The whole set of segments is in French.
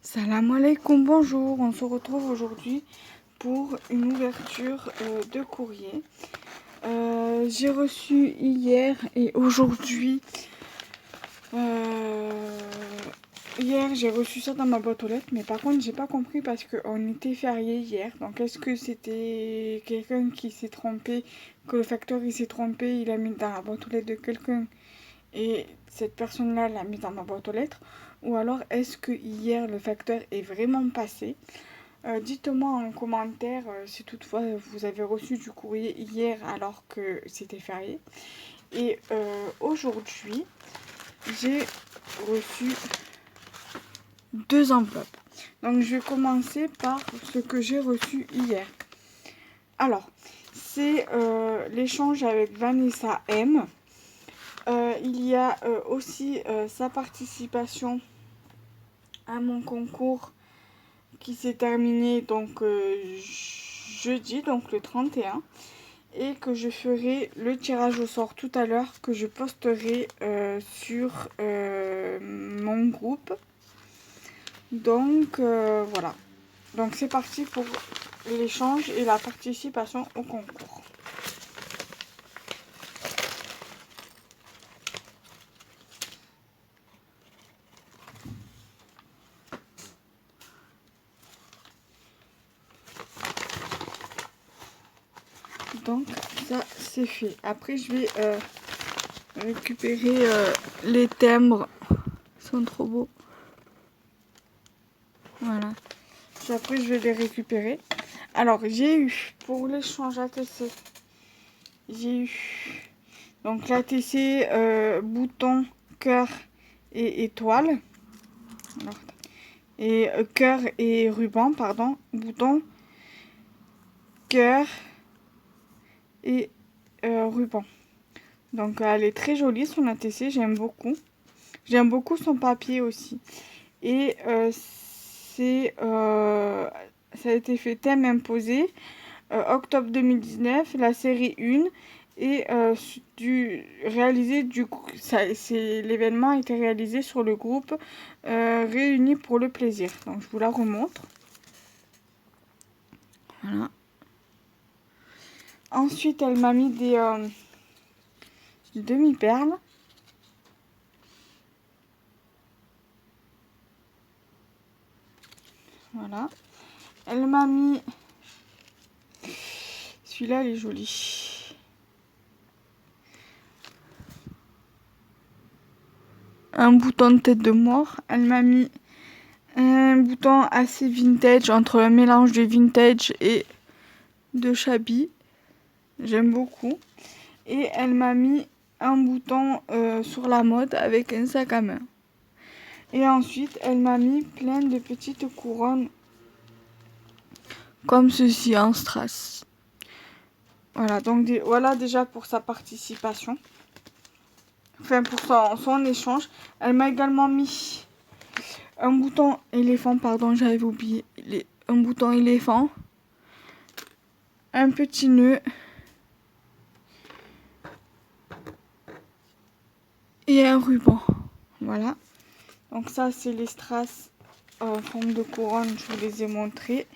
Salam alaikum, bonjour, on se retrouve aujourd'hui pour une ouverture de courrier. J'ai reçu hier et aujourd'hui, hier j'ai reçu ça dans ma boîte aux lettres, mais par contre j'ai pas compris parce qu'on était férié hier. Donc est-ce que c'était quelqu'un qui s'est trompé, que le facteur il s'est trompé, il a mis dans la boîte aux lettres de quelqu'un et cette personne-là l'a mis dans ma boîte aux lettres, ou alors est-ce que hier le facteur est vraiment passé? Dites-moi en commentaire si toutefois vous avez reçu du courrier hier alors que c'était férié. Et aujourd'hui, j'ai reçu 2 enveloppes. Donc je vais commencer par ce que j'ai reçu hier. Alors, c'est l'échange avec Vanessa M. Il y a aussi sa participation à mon concours qui s'est terminé donc jeudi, donc le 31, et que je ferai le tirage au sort tout à l'heure, que je posterai sur mon groupe. Donc voilà. Donc c'est parti pour l'échange et la participation au concours. Donc ça c'est fait. Après je vais récupérer les timbres. Ils sont trop beaux. Voilà. Après je vais les récupérer. Alors j'ai eu pour l'échange ATC, j'ai eu donc l'ATC bouton, cœur et étoile. Alors, et cœur et ruban, pardon, bouton, cœur et ruban. Donc elle est très jolie son ATC, j'aime beaucoup. J'aime beaucoup son papier aussi. Et ça a été fait thème imposé, octobre 2019, la série 1. Et l'événement a été réalisé sur le groupe Réunis pour le plaisir. Donc je vous la remontre. Voilà. Ensuite, elle m'a mis des demi-perles. Voilà. Elle m'a mis... Celui-là, il est joli. Un bouton de tête de mort. Elle m'a mis un bouton assez vintage, entre un mélange de vintage et de shabby. J'aime beaucoup. Et elle m'a mis un bouton sur la mode avec un sac à main. Et ensuite, elle m'a mis plein de petites couronnes comme ceci en strass. Voilà, donc voilà déjà pour sa participation. Enfin, pour son échange. Elle m'a également mis un bouton éléphant, pardon, j'avais oublié. Un bouton éléphant. Un petit nœud. Et un ruban. Voilà. Donc ça, c'est les strass en forme de couronne, je vous les ai montrés.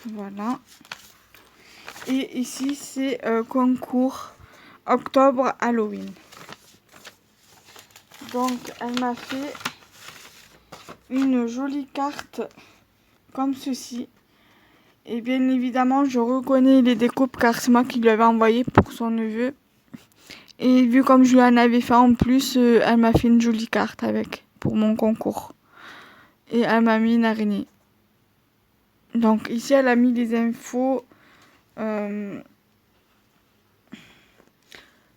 Voilà. Et ici, c'est concours octobre Halloween. Donc, elle m'a fait une jolie carte comme ceci. Et bien évidemment, je reconnais les découpes car c'est moi qui lui avais envoyé pour son neveu. Et vu comme je lui en avais fait en plus, elle m'a fait une jolie carte avec pour mon concours. Et elle m'a mis une araignée. Donc ici, elle a mis les infos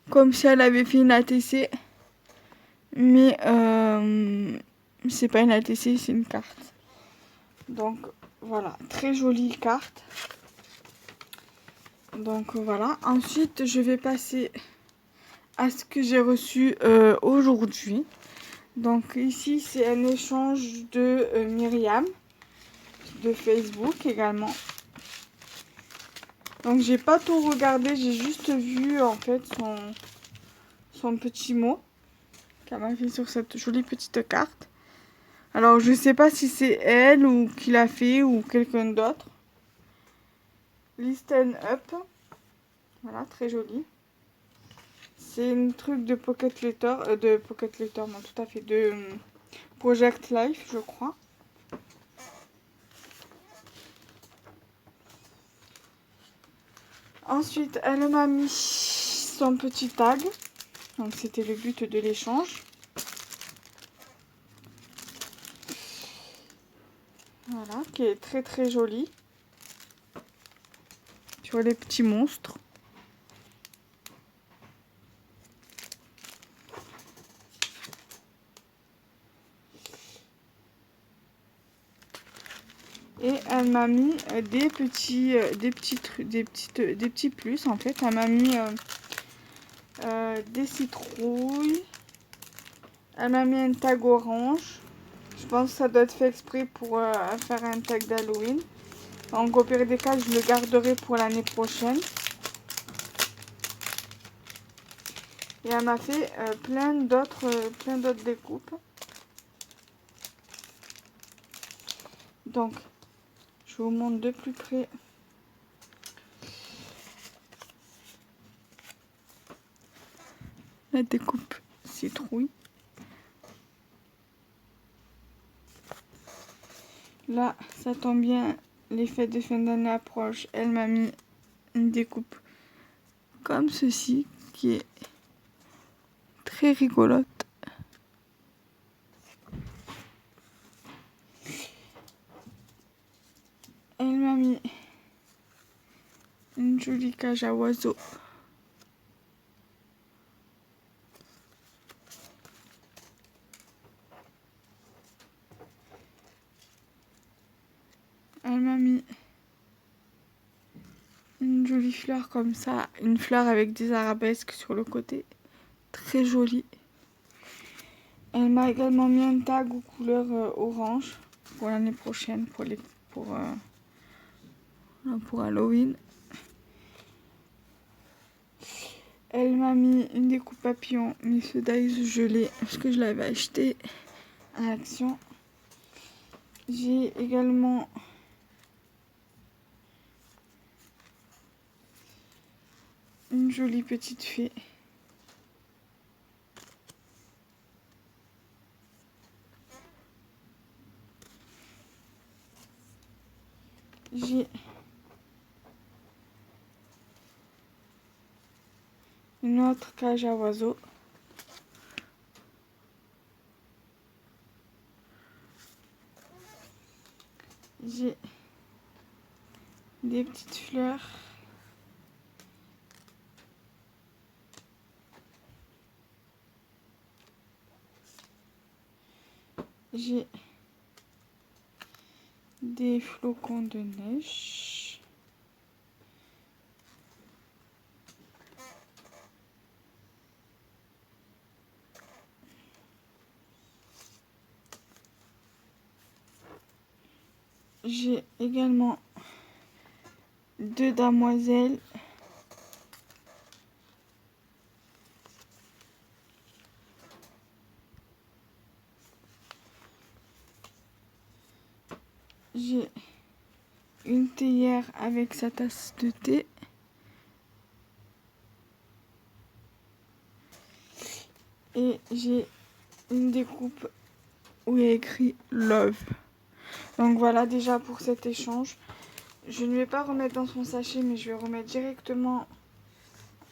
comme si elle avait fait une ATC. Mais c'est pas une ATC, c'est une carte. Donc voilà, très jolie carte. Donc voilà. Ensuite, je vais passer à ce que j'ai reçu aujourd'hui. Donc ici, c'est un échange de Myriam, de Facebook également. Donc j'ai pas tout regardé, j'ai juste vu en fait son petit mot qu'elle m'a fait sur cette jolie petite carte. Alors, je sais pas si c'est elle ou qui l'a fait ou quelqu'un d'autre. Listen Up. Voilà, très joli. C'est un truc de Pocket Letter. Non, tout à fait. De Project Life, je crois. Ensuite, elle m'a mis son petit tag. Donc, c'était le but de l'échange. Voilà, qui est très très joli. Sur les petits monstres. Et elle m'a mis des petits plus en fait. Elle m'a mis des citrouilles. Elle m'a mis un tag orange. Je pense que ça doit être fait exprès pour faire un tag d'Halloween. Donc au pire des cas, je le garderai pour l'année prochaine. Et elle m'a fait plein d'autres découpes. Donc, je vous montre de plus près. La découpe citrouille. Là, ça tombe bien, les fêtes de fin d'année approchent. Elle m'a mis une découpe comme ceci, qui est très rigolote. Elle m'a mis une jolie cage à oiseaux. Elle m'a mis une jolie fleur comme ça, une fleur avec des arabesques sur le côté, très jolie. Elle m'a également mis un tag aux couleurs orange pour l'année prochaine, pour Halloween. Elle m'a mis une découpe papillon, mais ce dice je l'ai parce que je l'avais acheté à Action. J'ai également une jolie petite fée. J'ai une autre cage à oiseaux. J'ai des petites fleurs. J'ai des flocons de neige. J'ai également deux damoiselles. J'ai une théière avec sa tasse de thé. Et j'ai une découpe où il y a écrit Love. Donc voilà déjà pour cet échange. Je ne vais pas remettre dans son sachet, mais je vais remettre directement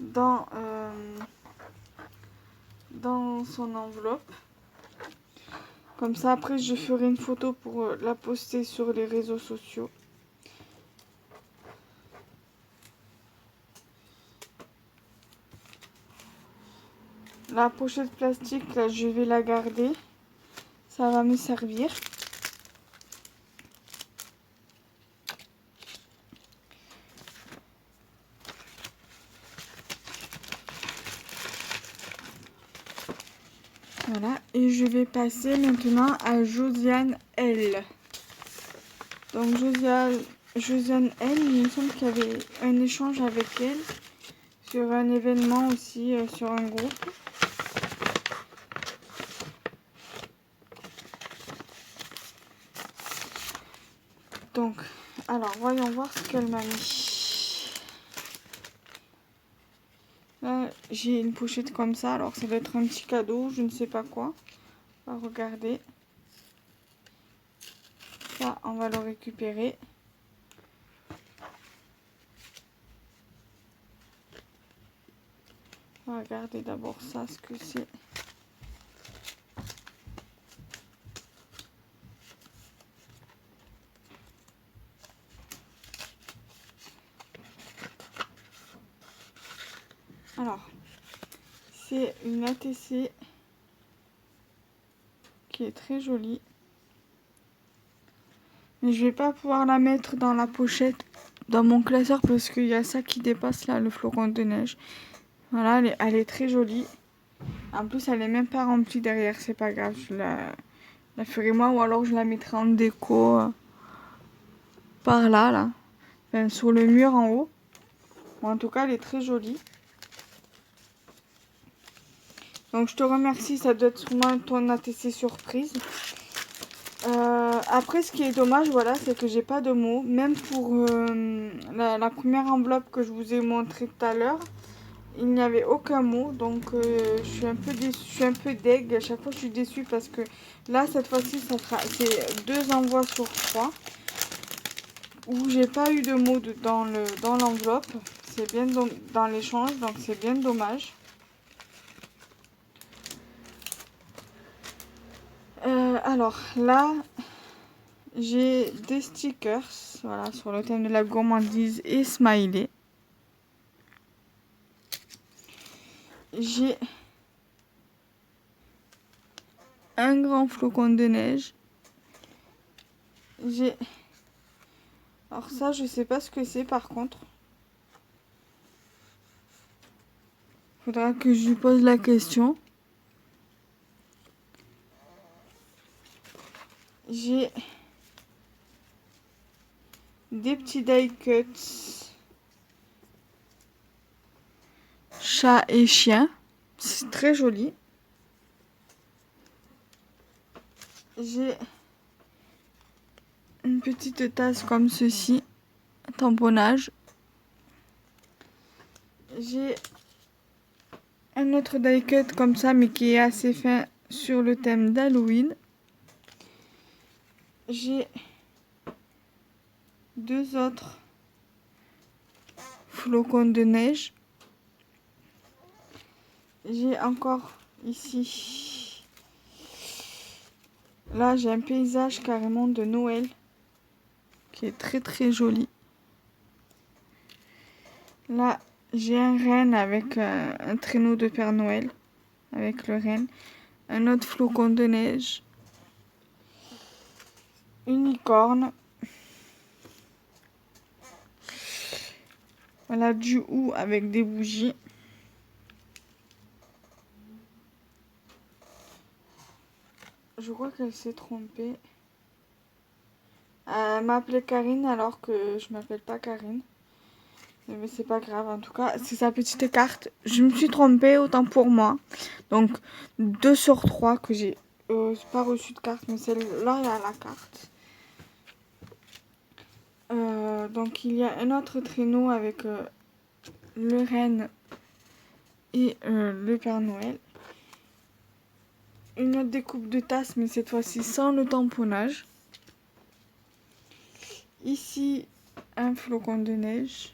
dans son enveloppe. Comme ça, après, je ferai une photo pour la poster sur les réseaux sociaux. La pochette plastique, là, je vais la garder. Ça va me servir. Voilà, et je vais passer maintenant à Josiane L. Donc Josiane L, il me semble qu'il y avait un échange avec elle sur un événement aussi, sur un groupe. Alors, voyons voir ce qu'elle m'a mis. Là, j'ai une pochette comme ça. Alors, ça doit être un petit cadeau, je ne sais pas quoi. On va regarder. Ça, on va le récupérer. On va regarder d'abord ça, ce que c'est. Alors, c'est une ATC qui est très jolie. Mais je vais pas pouvoir la mettre dans la pochette, dans mon classeur, parce qu'il y a ça qui dépasse là, le flocon de neige. Voilà, elle est très jolie. En plus, elle est même pas remplie derrière, c'est pas grave. Je la ferai moi, ou alors je la mettrai en déco par là, là. Enfin, sur le mur en haut. Bon, en tout cas, elle est très jolie. Donc, je te remercie, ça doit être sûrement ton ATC surprise. Après, ce qui est dommage, voilà, c'est que j'ai pas de mots. Même pour la première enveloppe que je vous ai montrée tout à l'heure, il n'y avait aucun mot. Donc, je suis un peu déçue, je suis un peu deg. À chaque fois, je suis déçue parce que là, cette fois-ci, c'est 2 envois sur 3 où j'ai pas eu de mots dans l'enveloppe. C'est bien dans l'échange, donc c'est bien dommage. Alors là, j'ai des stickers, voilà, sur le thème de la gourmandise et smiley. J'ai un grand flocon de neige. Alors ça, je sais pas ce que c'est par contre. Faudra que je lui pose la question. J'ai des petits die cuts chat et chien. C'est très joli. J'ai une petite tasse comme ceci, tamponnage. J'ai un autre die cut comme ça, mais qui est assez fin sur le thème d'Halloween. J'ai 2 autres flocons de neige. J'ai encore ici, là j'ai un paysage carrément de Noël qui est très très joli. Là j'ai un renne avec un traîneau de Père Noël avec le renne, un autre flocon de neige, une licorne, voilà du hou avec des bougies. Je crois qu'elle s'est trompée. Elle m'a appelée Karine alors que je m'appelle pas Karine. Mais c'est pas grave, en tout cas, c'est sa petite carte. Je me suis trompée, autant pour moi. Donc, 2 sur 3 que j'ai pas reçu de carte, mais celle-là, il y a la carte. Donc, il y a un autre traîneau avec le renne et le Père Noël. Une autre découpe de tasse, mais cette fois-ci sans le tamponnage. Ici, un flocon de neige.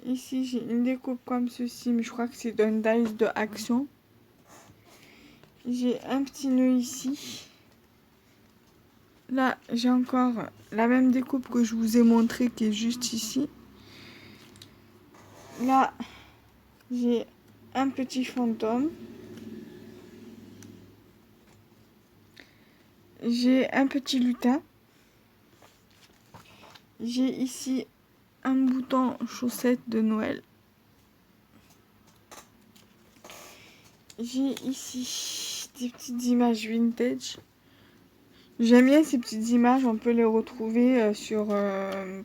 Ici, j'ai une découpe comme ceci, mais je crois que c'est d'un dice de Action. J'ai un petit nœud ici. Là, j'ai encore la même découpe que je vous ai montré qui est juste ici. Là, j'ai un petit fantôme. J'ai un petit lutin. J'ai ici un bouton chaussette de Noël. J'ai ici des petites images vintage. J'aime bien ces petites images, on peut les retrouver sur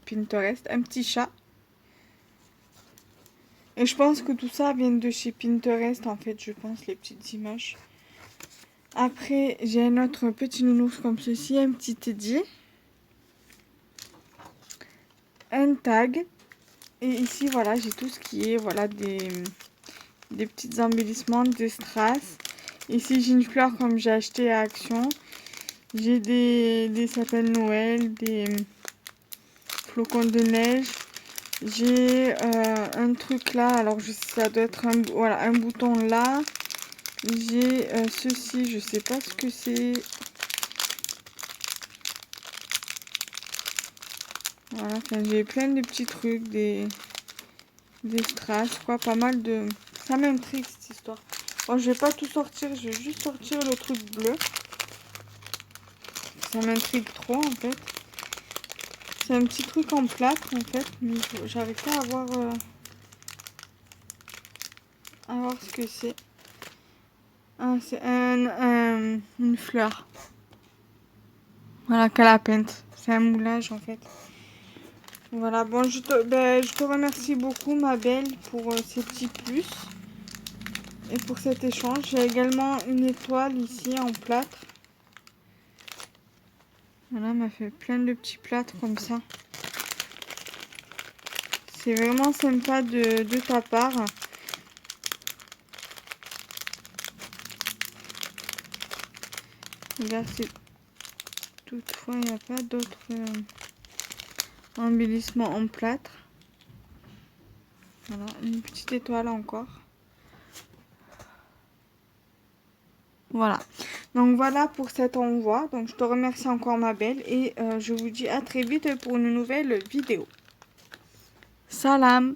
Pinterest. Un petit chat. Et je pense que tout ça vient de chez Pinterest, en fait, je pense, les petites images. Après, j'ai un autre petit nounours comme ceci, un petit Teddy. un tag. Et ici, voilà, j'ai tout ce qui est, voilà, des petits embellissements, des strass. Ici, j'ai une fleur comme j'ai acheté à Action. J'ai des sapins de Noël, des flocons de neige. J'ai un truc là, alors ça doit être voilà, un bouton là. J'ai ceci, je sais pas ce que c'est. Voilà, enfin, j'ai plein de petits trucs, des strass, quoi, pas mal de... Ça m'intrigue cette histoire. Bon, je vais pas tout sortir, je vais juste sortir le truc bleu. Ça m'intrigue trop en fait. C'est un petit truc en plâtre en fait, mais j'arrive pas à voir ce que c'est. Ah, c'est une fleur. Voilà, qu'elle a peinte. C'est un moulage en fait. Voilà, bon, je te remercie beaucoup ma belle pour ces petits plus. Et pour cet échange. J'ai également une étoile ici en plâtre. Voilà, elle m'a fait plein de petits plâtres comme ça. C'est vraiment sympa de ta part. Regarde, toutefois, il n'y a pas d'autres embellissements en plâtre. Voilà, une petite étoile encore. Voilà. Donc voilà pour cet envoi. Donc je te remercie encore ma belle et je vous dis à très vite pour une nouvelle vidéo. Salam!